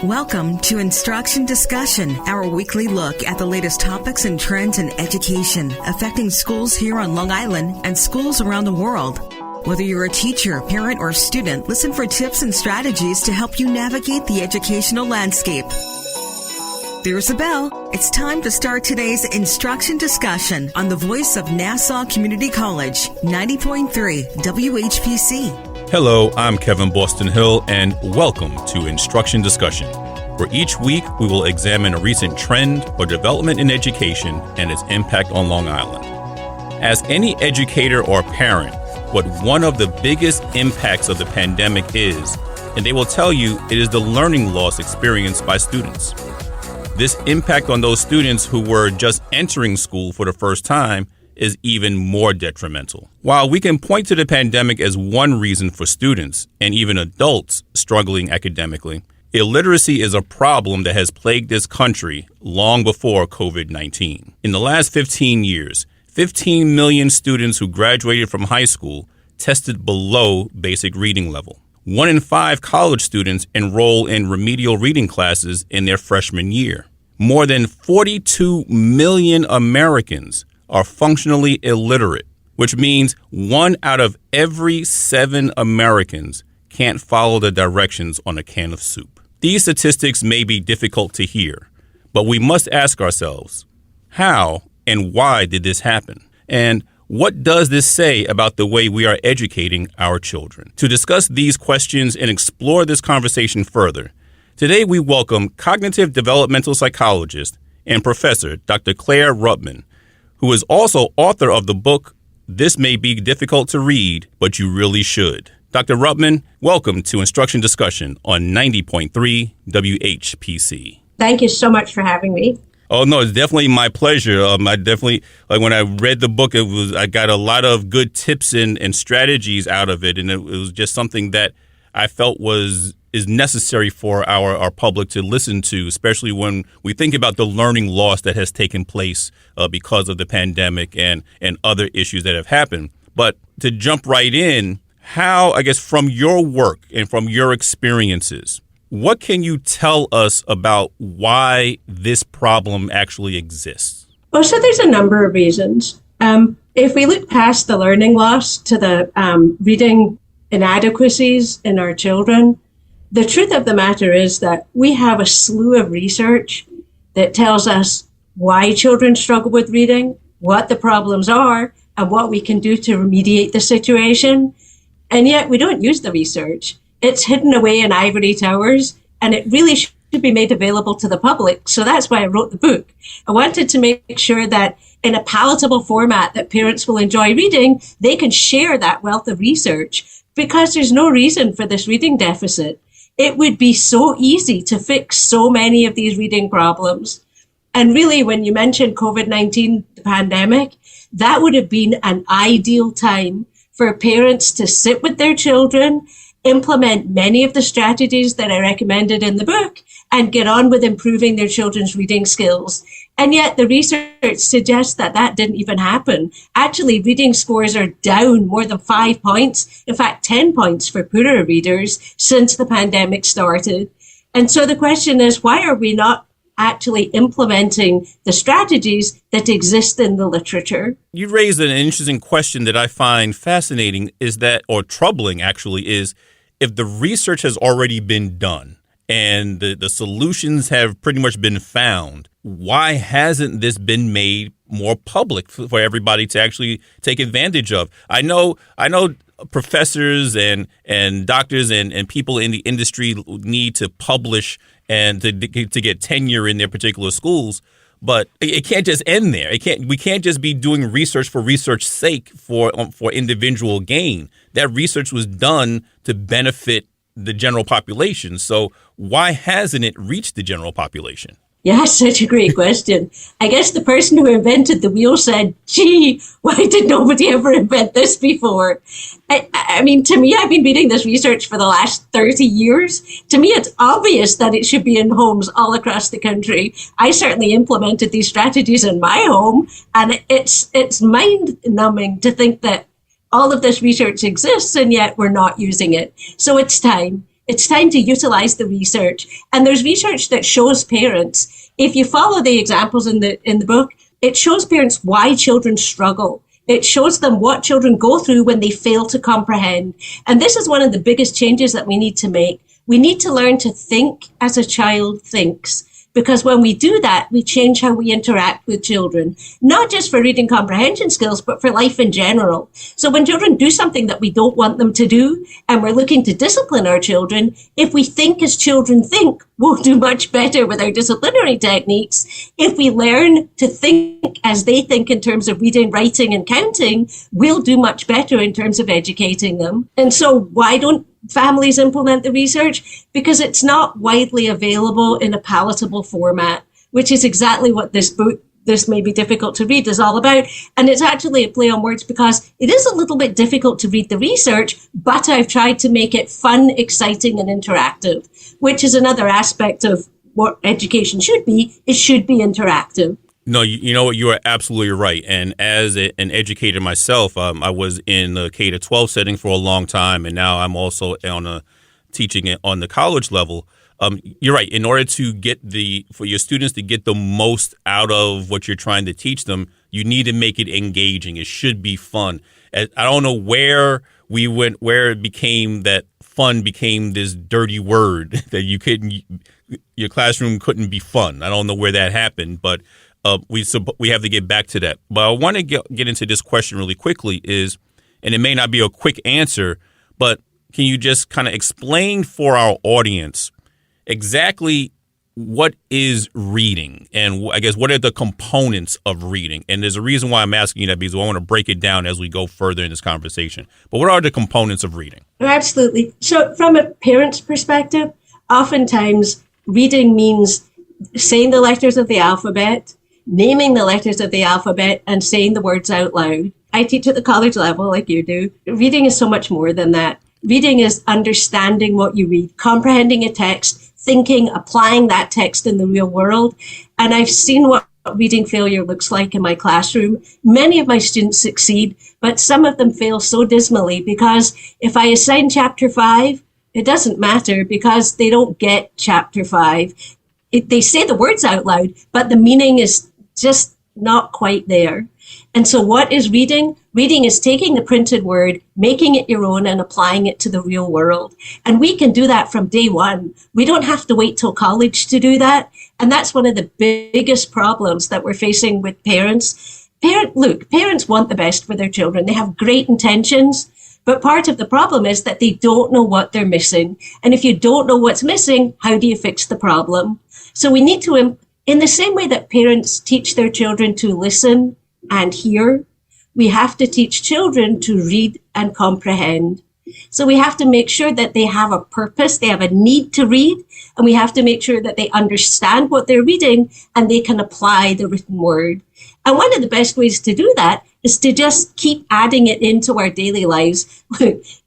Welcome to Instruction Discussion, our weekly look at the latest topics and trends in education affecting schools here on Long Island and schools around the world. Whether you're a teacher, parent, or student, listen for tips and strategies to help you navigate the educational landscape. There's a bell. It's time to start today's Instruction Discussion on the voice of Nassau Community College, 90.3 WHPC. Hello, I'm Kevin Boston Hill, and welcome to Instruction Discussion, where each week we will examine a recent trend or development in education and its impact on Long Island. Ask any educator or parent what one of the biggest impacts of the pandemic is, and they will tell you it is the learning loss experienced by students. This impact on those students who were just entering school for the first time is even more detrimental. While we can point to the pandemic as one reason for students and even adults struggling academically, illiteracy is a problem that has plagued this country long before COVID-19. In the last 15 years, 15 million students who graduated from high school tested below basic reading level. 1 in 5 college students enroll in remedial reading classes in their freshman year. More than 42 million Americans are functionally illiterate, which means 1 out of every 7 Americans can't follow the directions on a can of soup. These statistics may be difficult to hear, but we must ask ourselves, how and why did this happen? And what does this say about the way we are educating our children? To discuss these questions and explore this conversation further, today we welcome cognitive developmental psychologist and professor Dr. Claire Rubman, who is also author of the book, This May Be Difficult to Read, But You Really Should. Dr. Rubman, welcome to Instruction Discussion on 90.3 WHPC. Thank you so much for having me. Oh, no, it's definitely my pleasure. I definitely, when I read the book, I got a lot of good tips and strategies out of it. And it was just something that I felt is necessary for our public to listen to, especially when we think about the learning loss that has taken place because of the pandemic and other issues that have happened. But to jump right in, how, I guess, from your work and from your experiences, what can you tell us about why this problem actually exists? Well, so there's a number of reasons. If we look past the learning loss to the reading inadequacies in our children, the truth of the matter is that we have a slew of research that tells us why children struggle with reading, what the problems are, and what we can do to remediate the situation. And yet we don't use the research. It's hidden away in ivory towers, and it really should be made available to the public. So that's why I wrote the book. I wanted to make sure that in a palatable format that parents will enjoy reading, they can share that wealth of research, because there's no reason for this reading deficit. It would be so easy to fix so many of these reading problems. And really, when you mentioned COVID-19, the pandemic, that would have been an ideal time for parents to sit with their children, implement many of the strategies that I recommended in the book, and get on with improving their children's reading skills. And yet the research suggests that that didn't even happen. Actually, reading scores are down more than 5 points, in fact, 10 points for poorer readers since the pandemic started. And so the question is, why are we not actually implementing the strategies that exist in the literature? You raised an interesting question that I find fascinating, is that, or troubling actually, is if the research has already been done and the solutions have pretty much been found, why hasn't this been made more public for everybody to actually take advantage of? I know professors and doctors and people in the industry need to publish and to get tenure in their particular schools, but it can't just end there. We can't just be doing research for research's sake for individual gain. That research was done to benefit the general population. So why hasn't it reached the general population? Yeah, such a great question. I guess the person who invented the wheel said, gee, why did nobody ever invent this before? I mean, to me, I've been reading this research for the last 30 years. To me, it's obvious that it should be in homes all across the country. I certainly implemented these strategies in my home, and it's mind-numbing to think that all of this research exists and yet we're not using it. So it's time. It's time to utilize the research. And there's research that shows parents, if you follow the examples in the book, it shows parents why children struggle. It shows them what children go through when they fail to comprehend. And this is one of the biggest changes that we need to make. We need to learn to think as a child thinks. Because when we do that, we change how we interact with children, not just for reading comprehension skills, but for life in general. So when children do something that we don't want them to do, and we're looking to discipline our children, if we think as children think, we'll do much better with our disciplinary techniques. If we learn to think as they think in terms of reading, writing, and counting, we'll do much better in terms of educating them. And so why don't families implement the research? Because it's not widely available in a palatable format, which is exactly what this book, This May Be Difficult to Read, is all about. And it's actually a play on words because it is a little bit difficult to read the research, but I've tried to make it fun, exciting, and interactive, which is another aspect of what education should be. It should be interactive. No, you know what? You are absolutely right. And as an educator myself, I was in the K-12 setting for a long time, and now I'm also teaching it on the college level. You're right. In order to for your students to get the most out of what you're trying to teach them, you need to make it engaging. It should be fun. I don't know where we went, where it became that fun became this dirty word that your classroom couldn't be fun. I don't know where that happened, but we have to get back to that. But I want to get into this question really quickly and it may not be a quick answer, but can you just kind of explain for our audience exactly what is reading? And I guess what are the components of reading? And there's a reason why I'm asking you that, because I want to break it down as we go further in this conversation. But what are the components of reading? Absolutely. So from a parent's perspective, oftentimes reading means saying the letters of the alphabet, naming the letters of the alphabet, and saying the words out loud. I teach at the college level like you do. Reading is so much more than that. Reading is understanding what you read, comprehending a text, thinking, applying that text in the real world. And I've seen what reading failure looks like in my classroom. Many of my students succeed, but some of them fail so dismally because if I assign chapter 5, it doesn't matter because they don't get chapter 5. They say the words out loud, but the meaning is just not quite there. And so what is reading? Reading is taking the printed word, making it your own, and applying it to the real world. And we can do that from day one. We don't have to wait till college to do that. And that's one of the biggest problems that we're facing with parents. Parents want the best for their children. They have great intentions. But part of the problem is that they don't know what they're missing. And if you don't know what's missing, how do you fix the problem? So we need to, in the same way that parents teach their children to listen and hear, we have to teach children to read and comprehend. So we have to make sure that they have a purpose, they have a need to read, and we have to make sure that they understand what they're reading and they can apply the written word. And one of the best ways to do that is to just keep adding it into our daily lives.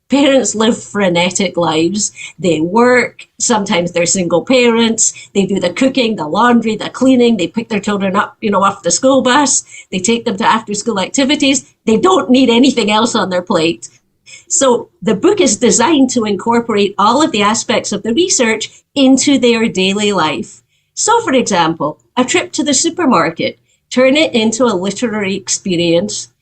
Parents live frenetic lives. They work. Sometimes they're single parents. They do the cooking, the laundry, the cleaning. They pick their children up, off the school bus. They take them to after school activities. They don't need anything else on their plate. So the book is designed to incorporate all of the aspects of the research into their daily life. So for example, a trip to the supermarket, turn it into a literary experience.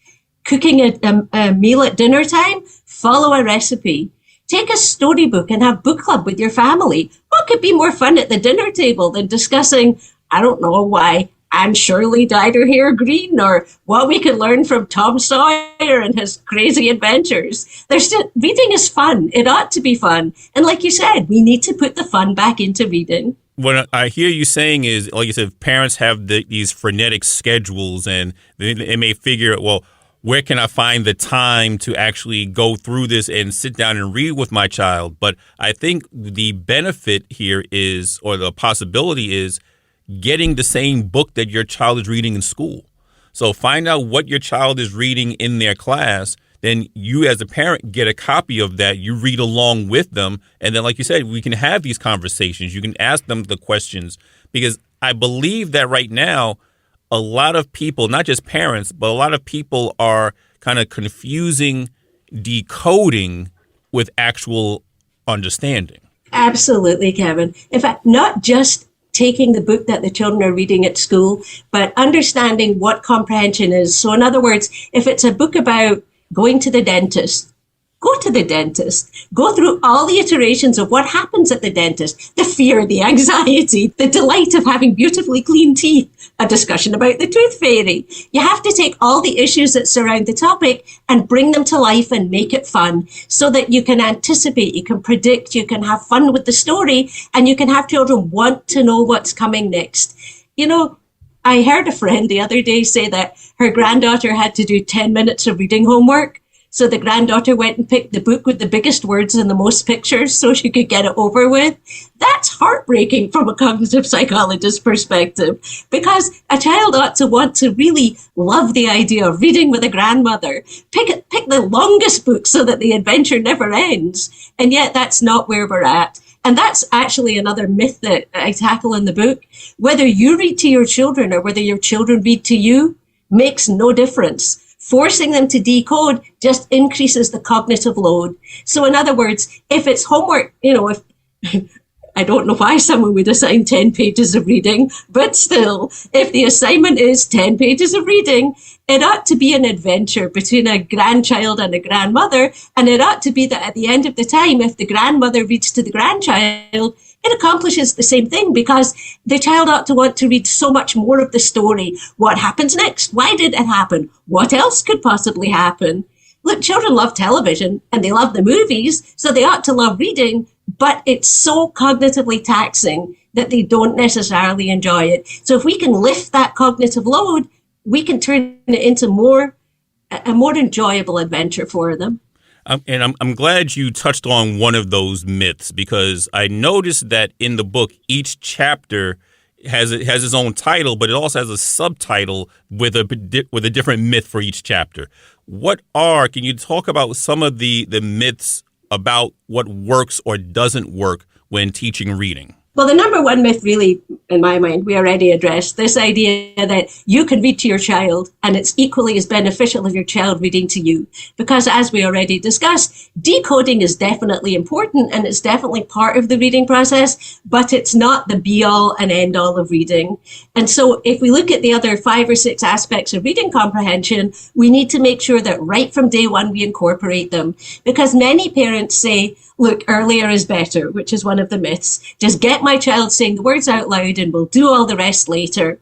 Cooking a meal at dinner time, follow a recipe. Take a storybook and have book club with your family. What could be more fun at the dinner table than discussing, I don't know why Anne Shirley dyed her hair green, or what we could learn from Tom Sawyer and his crazy adventures. Reading is fun. It ought to be fun. And like you said, we need to put the fun back into reading. What I hear you saying is, like you said, parents have these frenetic schedules and they may figure, well, where can I find the time to actually go through this and sit down and read with my child? But I think the benefit here is, or the possibility is, getting the same book that your child is reading in school. So find out what your child is reading in their class. Then you as a parent get a copy of that. You read along with them. And then, like you said, we can have these conversations. You can ask them the questions, because I believe that right now, a lot of people, not just parents, but a lot of people are kind of confusing decoding with actual understanding. Absolutely, Kevin. In fact, not just taking the book that the children are reading at school, but understanding what comprehension is. So in other words, if it's a book about going to the dentist, go to the dentist. Go through all the iterations of what happens at the dentist, the fear, the anxiety, the delight of having beautifully clean teeth, a discussion about the tooth fairy. You have to take all the issues that surround the topic and bring them to life and make it fun so that you can anticipate, you can predict, you can have fun with the story, and you can have children want to know what's coming next. You know, I heard a friend the other day say that her granddaughter had to do 10 minutes of reading homework. So the granddaughter went and picked the book with the biggest words and the most pictures so she could get it over with. That's heartbreaking from a cognitive psychologist perspective, because a child ought to want to really love the idea of reading with a grandmother. Pick the longest book so that the adventure never ends. And yet that's not where we're at. And that's actually another myth that I tackle in the book. Whether you read to your children or whether your children read to you makes no difference. Forcing them to decode just increases the cognitive load. So in other words, if it's homework, if I don't know why someone would assign 10 pages of reading, but still, if the assignment is 10 pages of reading, it ought to be an adventure between a grandchild and a grandmother. And it ought to be that at the end of the time, if the grandmother reads to the grandchild, it accomplishes the same thing, because the child ought to want to read so much more of the story. What happens next? Why did it happen? What else could possibly happen? Look, children love television and they love the movies, so they ought to love reading, but it's so cognitively taxing that they don't necessarily enjoy it. So if we can lift that cognitive load, we can turn it into a more enjoyable adventure for them. And I'm glad you touched on one of those myths, because I noticed that in the book, each chapter has its own title, but it also has a subtitle with a different myth for each chapter. Can you talk about some of the myths about what works or doesn't work when teaching reading? Well, the number one myth really, in my mind, we already addressed this idea that you can read to your child and it's equally as beneficial if your child reading to you. Because as we already discussed, decoding is definitely important and it's definitely part of the reading process, but it's not the be all and end all of reading. And so if we look at the other 5 or 6 aspects of reading comprehension, we need to make sure that right from day one, we incorporate them. Because many parents say, look, earlier is better, which is one of the myths. Just get my child saying the words out loud and we'll do all the rest later.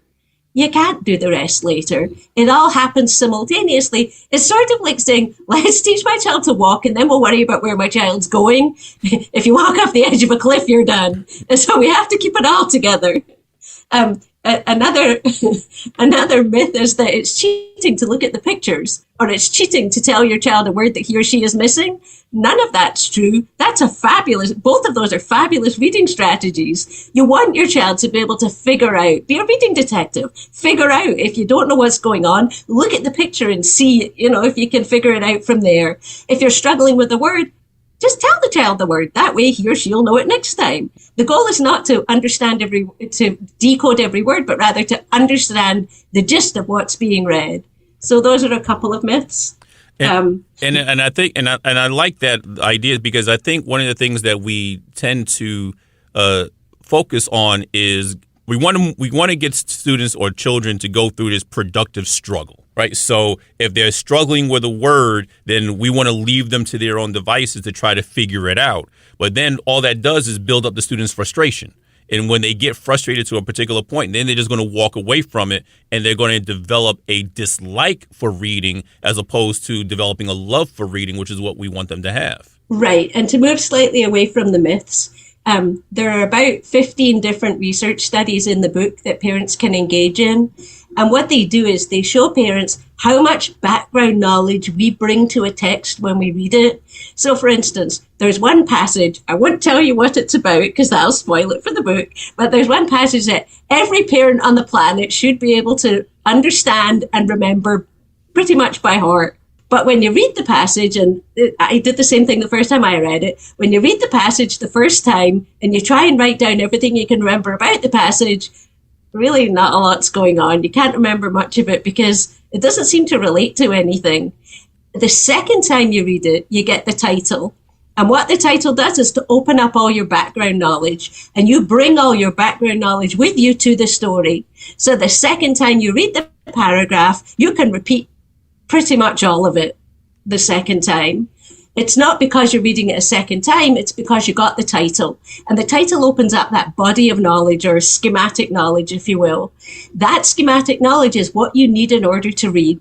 You can't do the rest later. It all happens simultaneously. It's sort of like saying, let's teach my child to walk and then we'll worry about where my child's going. If you walk off the edge of a cliff, you're done. And so we have to keep it all together. Another myth is that it's cheating to look at the pictures, or it's cheating to tell your child a word that he or she is missing. None of that's true. Both of those are fabulous reading strategies. You want your child to be able to figure out, be a reading detective, figure out if you don't know what's going on, look at the picture and see, if you can figure it out from there. If you're struggling with a word, just tell the child the word. That way he or she'll know it next time. The goal is not to to decode every word, but rather to understand the gist of what's being read. So those are a couple of myths. And I think I like that idea, because I think one of the things that we tend to focus on is we want to get students or children to go through this productive struggle, right? So if they're struggling with a word, then we want to leave them to their own devices to try to figure it out. But then all that does is build up the student's frustration. And when they get frustrated to a particular point, then they're just going to walk away from it, and they're going to develop a dislike for reading as opposed to developing a love for reading, which is what we want them to have. Right. And to move slightly away from the myths, there are about 15 different research studies in the book that parents can engage in. And what they do is they show parents how much background knowledge we bring to a text when we read it. So, for instance, there's one passage, I won't tell you what it's about because that'll spoil it for the book, but there's one passage that every parent on the planet should be able to understand and remember pretty much by heart. But when you read the passage, and I did the same thing the first time I read it, when you read the passage the first time and you try and write down everything you can remember about the passage, really not a lot's going on. You can't remember much of it because it doesn't seem to relate to anything. The second time you read it, you get the title. And what the title does is to open up all your background knowledge, and you bring all your background knowledge with you to the story. So the second time you read the paragraph, you can repeat pretty much all of it the second time. It's not because you're reading it a second time, it's because you got the title. And the title opens up that body of knowledge, or schematic knowledge, if you will. That schematic knowledge is what you need in order to read.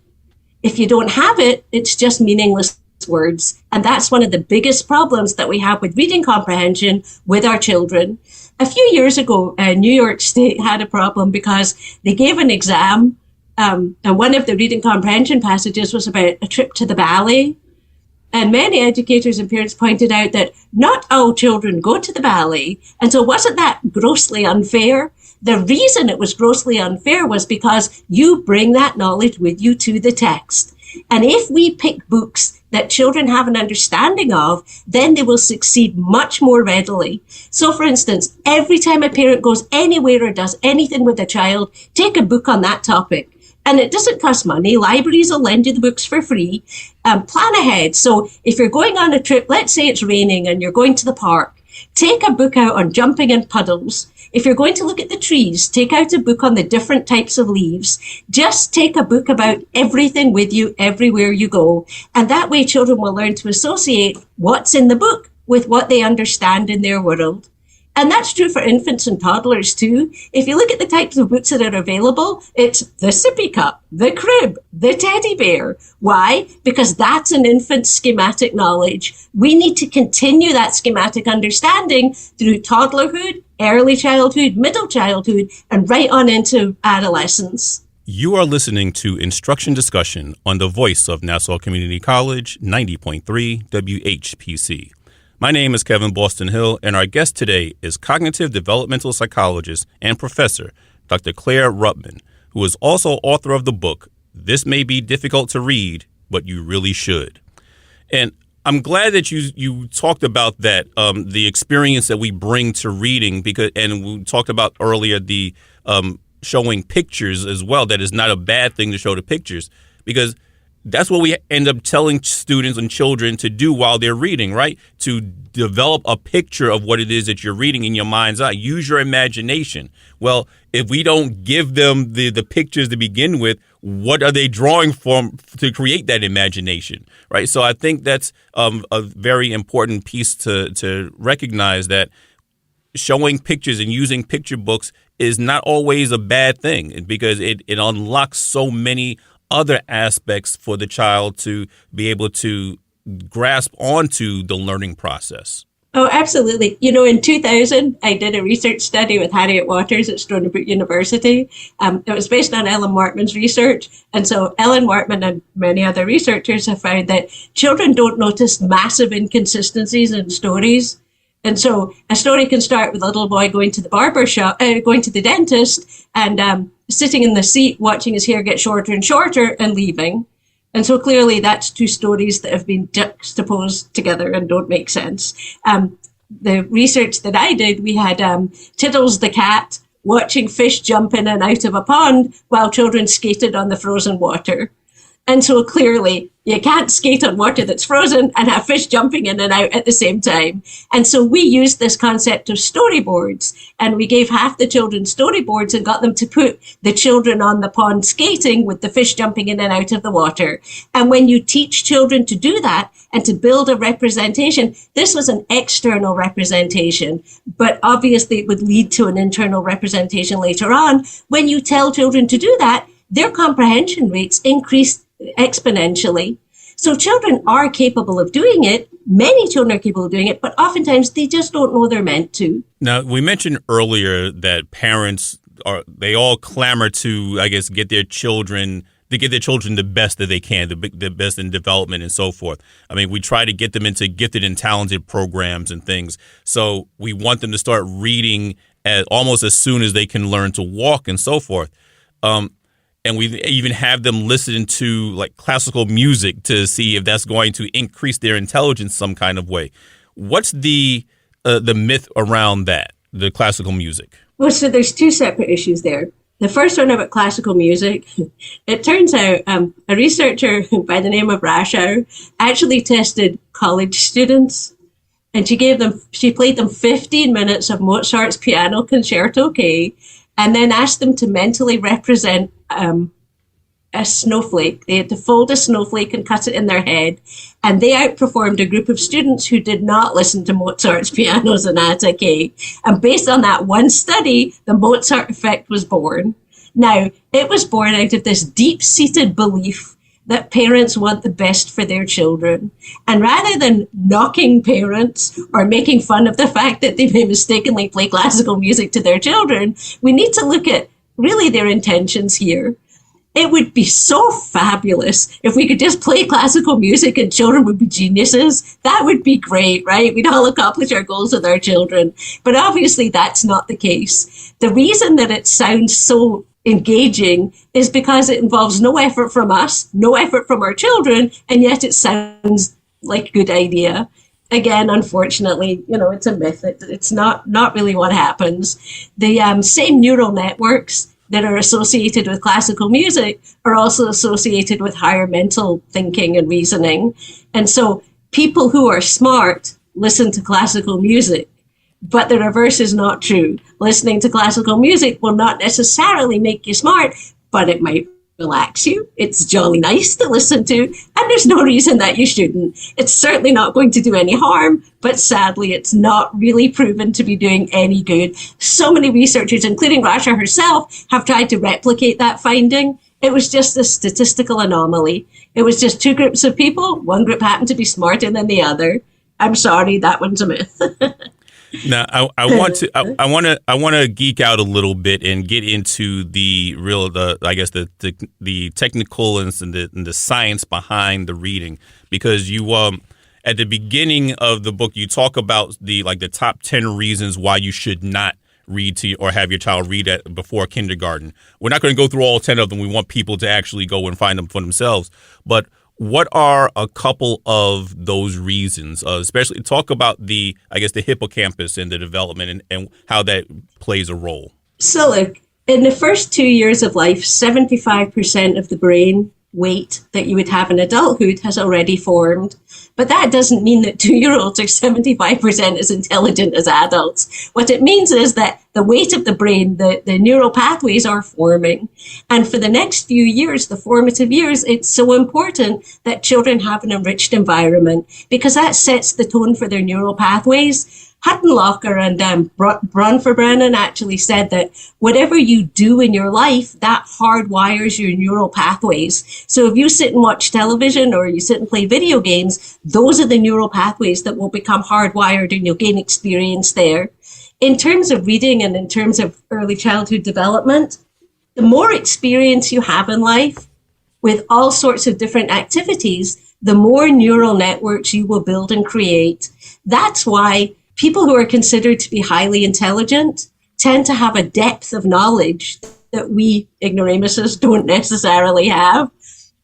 If you don't have it, it's just meaningless words. And that's one of the biggest problems that we have with reading comprehension with our children. A few years ago, New York State had a problem because they gave an exam, and one of the reading comprehension passages was about a trip to the ballet. And many educators and parents pointed out that not all children go to the ballet. And so wasn't that grossly unfair? The reason it was grossly unfair was because you bring that knowledge with you to the text. And if we pick books that children have an understanding of, then they will succeed much more readily. So for instance, every time a parent goes anywhere or does anything with a child, take a book on that topic. And it doesn't cost money. Libraries will lend you the books for free. Plan ahead. So if you're going on a trip, let's say it's raining and you're going to the park, take a book out on jumping in puddles. If you're going to look at the trees, take out a book on the different types of leaves. Just take a book about everything with you everywhere you go. And that way children will learn to associate what's in the book with what they understand in their world. And that's true for infants and toddlers too. If you look at the types of books that are available, it's the sippy cup, the crib, the teddy bear. Why? Because that's an infant's schematic knowledge. We need to continue that schematic understanding through toddlerhood, early childhood, middle childhood, and right on into adolescence. You are listening to Instruction Discussion on the voice of Nassau Community College, 90.3 WHPC. My name is Kevin Boston Hill, and our guest today is cognitive developmental psychologist and professor, Dr. Claire Rubman, who is also author of the book, This May Be Difficult to Read, But You Really Should. And I'm glad that you talked about that, the experience that we bring to reading, and we talked about earlier the showing pictures as well. That is not a bad thing to show the pictures, because that's what we end up telling students and children to do while they're reading, right? To develop a picture of what it is that you're reading in your mind's eye. Use your imagination. Well, if we don't give them the pictures to begin with, what are they drawing from to create that imagination, right? So I think that's a very important piece to recognize, that showing pictures and using picture books is not always a bad thing, because it unlocks so many other aspects for the child to be able to grasp onto the learning process. Oh, absolutely. You know, in 2000, I did a research study with Harriet Waters at Stony Brook University. It was based on Ellen Wortman's research. And so Ellen Wortman and many other researchers have found that children don't notice massive inconsistencies in stories. And so a story can start with a little boy going to the barber shop, going to the dentist, and sitting in the seat watching his hair get shorter and shorter and leaving. And so clearly that's two stories that have been juxtaposed together and don't make sense. The research that I did, we had Tiddles the cat watching fish jump in and out of a pond while children skated on the frozen water. And so clearly you can't skate on water that's frozen and have fish jumping in and out at the same time. And so we used this concept of storyboards, and we gave half the children storyboards and got them to put the children on the pond skating with the fish jumping in and out of the water. And when you teach children to do that and to build a representation, this was an external representation, but obviously it would lead to an internal representation later on. When you tell children to do that, their comprehension rates increase exponentially. So children are capable of doing it. Many children are capable of doing it, but oftentimes they just don't know they're meant to. Now, we mentioned earlier that parents they all clamor to, I guess, get their children the best that they can, the best in development and so forth. I mean, we try to get them into gifted and talented programs and things. So we want them to start reading almost as soon as they can learn to walk and so forth. And we even have them listen to like classical music to see if that's going to increase their intelligence some kind of way. What's the myth around that, the classical music? Well, so there's two separate issues there. The first one about classical music, it turns out a researcher by the name of Rashow actually tested college students. and she played them 15 minutes of Mozart's Piano Concerto K, and then asked them to mentally represent a snowflake. They had to fold a snowflake and cut it in their head. And they outperformed a group of students who did not listen to Mozart's Piano Sonata K. And based on that one study, the Mozart effect was born. Now, it was born out of this deep-seated belief that parents want the best for their children. And rather than knocking parents or making fun of the fact that they may mistakenly play classical music to their children, we need to look at really their intentions here. It would be so fabulous if we could just play classical music and children would be geniuses. That would be great, right? We'd all accomplish our goals with our children. But obviously that's not the case. The reason that it sounds so engaging is because it involves no effort from us, no effort from our children, and yet it sounds like a good idea. Again, unfortunately, it's a myth. It's not really what happens. The same neural networks that are associated with classical music are also associated with higher mental thinking and reasoning. And so people who are smart listen to classical music, but the reverse is not true. Listening to classical music will not necessarily make you smart, but it might relax you. It's jolly nice to listen to, and there's no reason that you shouldn't. It's certainly not going to do any harm, but sadly, it's not really proven to be doing any good. So many researchers, including Rasha herself, have tried to replicate that finding. It was just a statistical anomaly. It was just two groups of people. One group happened to be smarter than the other. I'm sorry, that one's a myth. Now, I want to geek out a little bit and get into the technical and the science behind the reading, because you at the beginning of the book you talk about the top 10 reasons why you should not read to or have your child read before kindergarten. We're not going to go through all 10 of them. We want people to actually go and find them for themselves, but what are a couple of those reasons? Especially talk about the hippocampus and the development and how that plays a role. So look, in the first 2 years of life, 75% of the brain weight that you would have in adulthood has already formed. But that doesn't mean that 2-year-olds are 75% as intelligent as adults. What it means is that the weight of the brain, the neural pathways are forming. And for the next few years, the formative years, it's so important that children have an enriched environment because that sets the tone for their neural pathways. Huttenlocher and Bronfenbrennan actually said that whatever you do in your life, that hardwires your neural pathways. So if you sit and watch television or you sit and play video games, those are the neural pathways that will become hardwired and you'll gain experience there. In terms of reading and in terms of early childhood development, the more experience you have in life with all sorts of different activities, the more neural networks you will build and create. That's why people who are considered to be highly intelligent tend to have a depth of knowledge that we ignoramuses don't necessarily have.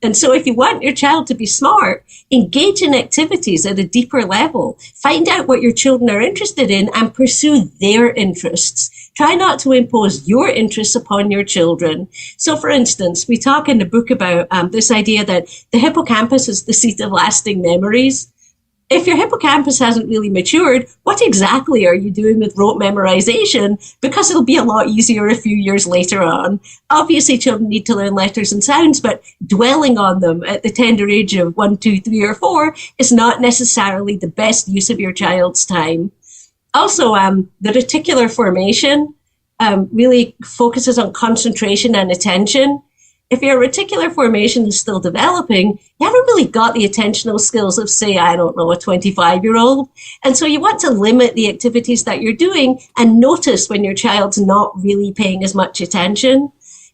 And so if you want your child to be smart, engage in activities at a deeper level. Find out what your children are interested in and pursue their interests. Try not to impose your interests upon your children. So for instance, we talk in the book about this idea that the hippocampus is the seat of lasting memories. If your hippocampus hasn't really matured, what exactly are you doing with rote memorization? Because it'll be a lot easier a few years later on. Obviously, children need to learn letters and sounds, but dwelling on them at the tender age of 1, 2, 3, or 4 is not necessarily the best use of your child's time. Also, the reticular formation really focuses on concentration and attention. If your reticular formation is still developing, you haven't really got the attentional skills of, say, a 25-year-old. And so you want to limit the activities that you're doing and notice when your child's not really paying as much attention.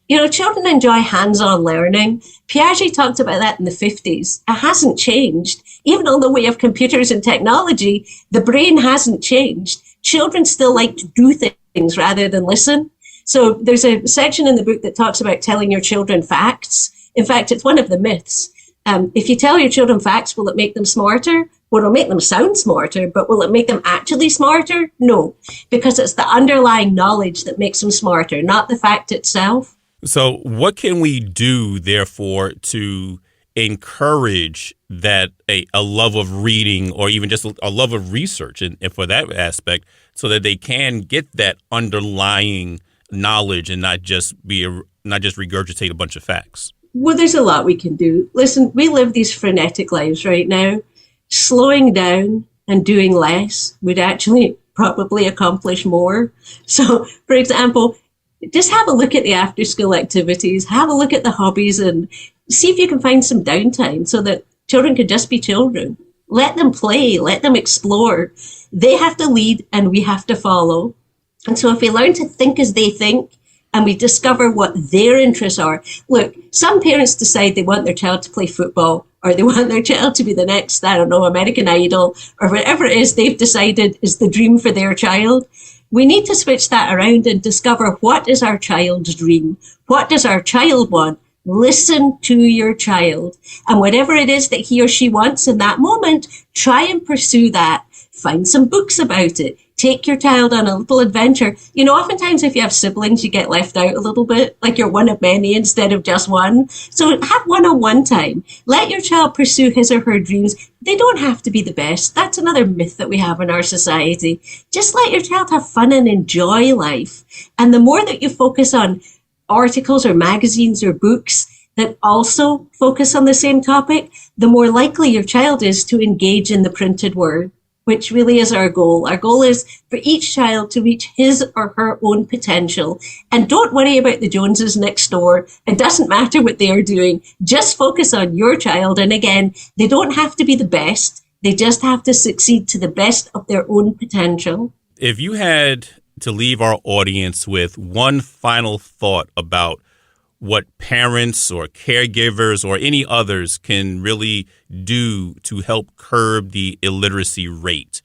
Children enjoy hands-on learning. Piaget talked about that in the 50s. It hasn't changed. Even although we have computers and technology, the brain hasn't changed. Children still like to do things rather than listen. So there's a section in the book that talks about telling your children facts. In fact, it's one of the myths. If you tell your children facts, will it make them smarter? Well, it'll make them sound smarter, but will it make them actually smarter? No, because it's the underlying knowledge that makes them smarter, not the fact itself. So what can we do, therefore, to encourage that a love of reading or even just a love of research and for that aspect so that they can get that underlying knowledge and not just regurgitate a bunch of facts? Well, there's a lot we can do. Listen, we live these frenetic lives right now. Slowing down and doing less would actually probably accomplish more. So, for example, just have a look at the after-school activities, have a look at the hobbies, and see if you can find some downtime so that children can just be children. Let them play, let them explore. They have to lead and we have to follow. And so if we learn to think as they think and we discover what their interests are. Look, some parents decide they want their child to play football or they want their child to be the next, I don't know, American Idol or whatever it is they've decided is the dream for their child. We need to switch that around and discover what is our child's dream? What does our child want? Listen to your child. And whatever it is that he or she wants in that moment, try and pursue that. Find some books about it. Take your child on a little adventure. You know, oftentimes if you have siblings, you get left out a little bit, like you're one of many instead of just one. So have one-on-one time. Let your child pursue his or her dreams. They don't have to be the best. That's another myth that we have in our society. Just let your child have fun and enjoy life. And the more that you focus on articles or magazines or books that also focus on the same topic, the more likely your child is to engage in the printed word, which really is our goal. Our goal is for each child to reach his or her own potential. And don't worry about the Joneses next door. It doesn't matter what they are doing. Just focus on your child. And again, they don't have to be the best. They just have to succeed to the best of their own potential. If you had to leave our audience with one final thought about what parents or caregivers or any others can really do to help curb the illiteracy rate,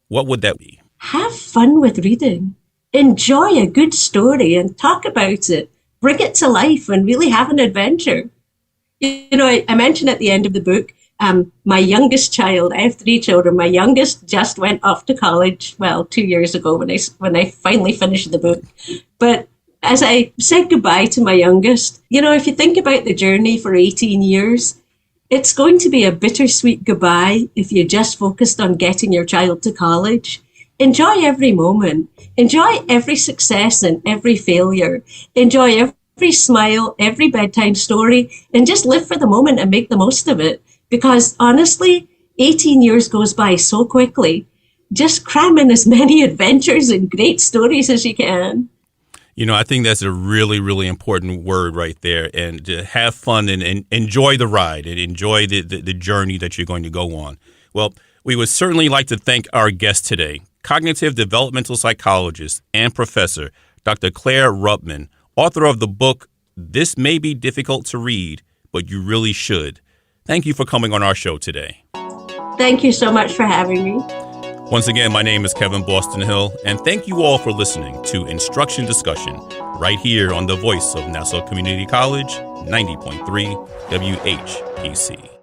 what would that be? Have fun with reading. Enjoy a good story and talk about it. Bring it to life and really have an adventure. You know, I mentioned at the end of the book, my youngest child, I have 3 children. My youngest just went off to college, 2 years ago when I finally finished the book. But as I said goodbye to my youngest, you know, if you think about the journey for 18 years, it's going to be a bittersweet goodbye if you just focused on getting your child to college. Enjoy every moment. Enjoy every success and every failure. Enjoy every smile, every bedtime story, and just live for the moment and make the most of it. Because honestly, 18 years goes by so quickly. Just cram in as many adventures and great stories as you can. You know, I think that's a really, really important word right there. And to have fun and enjoy the ride and enjoy the journey that you're going to go on. Well, we would certainly like to thank our guest today, cognitive developmental psychologist and professor, Dr. Claire Rubman, author of the book, This May Be Difficult to Read, But You Really Should. Thank you for coming on our show today. Thank you so much for having me. Once again, my name is Kevin Boston Hill, and thank you all for listening to Instruction Discussion right here on the voice of Nassau Community College, 90.3 WHPC.